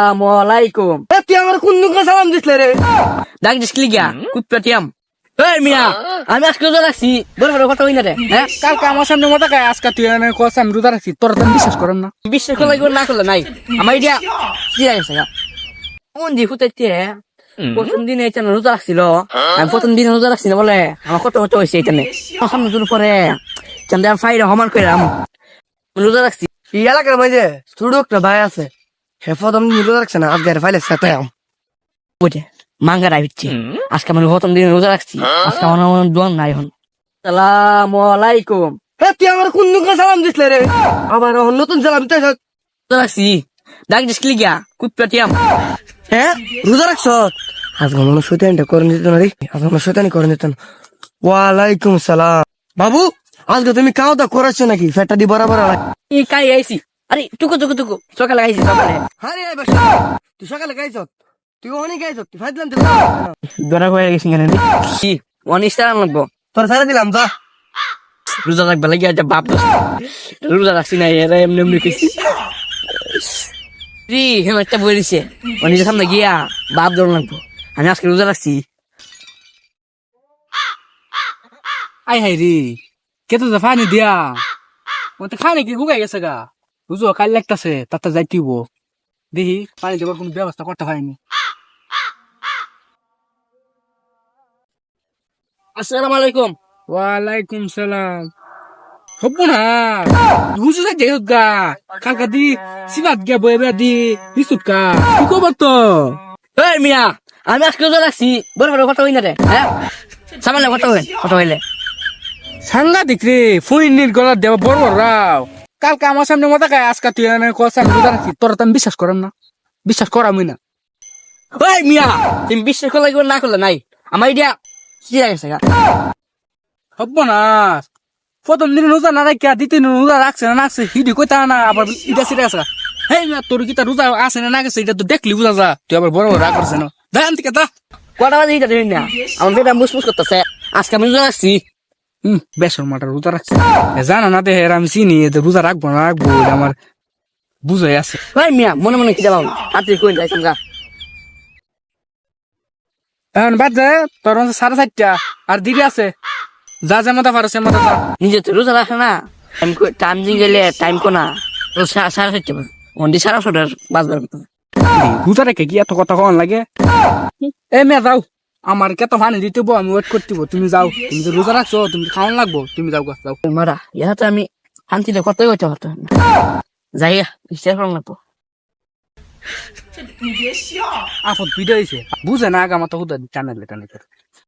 আসসালামু আলাইকুম। তুই আমার কোন দিকে সালাম দিসলে রে? ডাক দিসলি গিয়া কুত্তাটিয়াম। এই মিয়া, আমি আজকে রোজা রাখছি, বড় বড় কথা হই না রে। হ্যাঁ, কালকে আমার সামনে মতো গায়ে আজকে তুই কস আমি রোজা রাখছি, তোর তো আমি বিশ্বাস করেন না। বিশ্বাস করলে না করলে নাই। আমার ইডিয়া কি লাগছে গা? কোন দি হুতাইতে প্রথম দিন এইটা রোজা রাখছিল, আমি প্রথম দিন রোজা রাখছি না বলে আমার কত কত হয়েছে এইখানে। সামনে শুরু করে চান্দা ফাইরা হমান কইরাম রোজা রাখছি। এই এলাকার মাঝে ছোট একটা ভাই আছে, হে প্রথম দিন রোজা রাখছে না, আজকে ফাইলে সাথে বুঝে মাঙ্গা রাখছি আজকে আমি প্রথম দিন রোজা রাখছি, আজকে আমার দোয়ান নাই এখন। আসসালামু আলাইকুম। তুই আমার কোন দিকে সালাম দিসলে রে? আবার নতুন সালাম দিতে রোজা রাখছি, ডাক দিসলি গিয়া কুত্তাটিয়াম। হ্যাঁ রোজা রাখছ? আজকে মনে শৈতানিটা করে দিত না রে, আজকে মনে শৈতানি করে দিত না। ওয়ালাইকুম সালাম। বাবু আজকে তুমি খাওয়া দাওয়া করাচ্ছ নাকি? ফেটটা দি বরাবর এই কাই আইছি, আরে টুকু টুকু টুকু সকালে আইছি সকালে। আরে তুই সকালে খাইছ, তুই অনেক খাইছ, তুই ফাইলাম ধরা হয়ে গেছি কেন কি অনিস্টার লাগবো তোর সারা দিলাম যা। রোজা রাখবে লাগে একটা বাপ দোষ রোজা রাখছি না এরা এমনি এমনি কইছি জি হেম একটা বই দিছে অনিজের সামনে গিয়া বাপ ধরন লাগবো, আমি আজকে রোজা রাখছি। আই হাই রে, কে তো ফানি দিয়া ও তো খানে কি গুগাই গেছে গা, বুঝো কাল লাগতাছে তাতে যাইতিব, দেখি পানি দেবার কোনো ব্যবস্থা করতে হয়নি। আসসালামু আলাইকুম। ওয়ালাইকুম সালাম। হব না বুঝো যাই যাই গা, কালকা দি সিবাত গিয়া বইবা দি বিস্কুট কা কি খবর তো? এই মিয়া, আমি আজকে রোজা রাখছি, বড় বড় কথা হই না রে। হ্যাঁ, সামান্য কথা হইন, কথা হইলে সাংঘাতিক রে, ফুইনির গলার দেওয়া বড় বড় রাও। কালকে আমার সামনে মতো গায়ে আজকে তুই কস আমি রোজা রাখছি, তোর তো আমি বিশ্বাস করেন না, বিশ্বাস করামই না। ওই মিয়া, তুমি বিশ্বাস করলে না করলে নাই। আমার ইডিয়া কি লাগছে গা? হব না প্রথম দিন রোজা না রাখিয়া দ্বিতীয় দিন রোজা রাখছে না রাখছে হিডি কইতা না, আবার ইটা সিরে আছে। হেই না তোর কি তার রোজা আছে না না গেছে এটা তো দেখলি বুঝা যা, তুই আবার বড় বড় রাগ করছে না। দাঁড়ান থেকে দা কটা বাজে হিটা দিন না, আমার পেটা মুসমুস করতেছে। আজকে আমি রোজা রাখছি। বেসর মাটা রোজা রাখছে, জানা না দেহের আমি চিনি এতে রোজা রাখবো না রাখবো এটা আমার বুঝাই আছে। ওই মিয়া, মনে মনে কি যাবাম হাতে কই যাইতাম গা। এখন বাদ যায় তোর 4:30 আর দিদি আছে, যা যা মাথা পারো সে মাথা যা। নিজে তো রোজা রাখে না, টাইম দিন গেলে টাইম কোনা সাড়ে সাতটা অন্ডি সাড়ে ছটার বাজবার রোজা রেখে কি এত কথা কন লাগে? এ মেয়ে যাও, আমার কে তো পানি দিতে আমি ওয়েট করতে তুমি যাও, তুমি তো রোজা রাখছো তুমি খাওয়ান লাগবো, তুমি যাও গা যাও। মারা ইহাতে আমি শান্তিতে কতই করতে পারতাম যাই ইচ্ছা করলাম লাগবো। আপদ ভিডিও হয়েছে বুঝে না আগে আমার তো হুদা টানালে টানে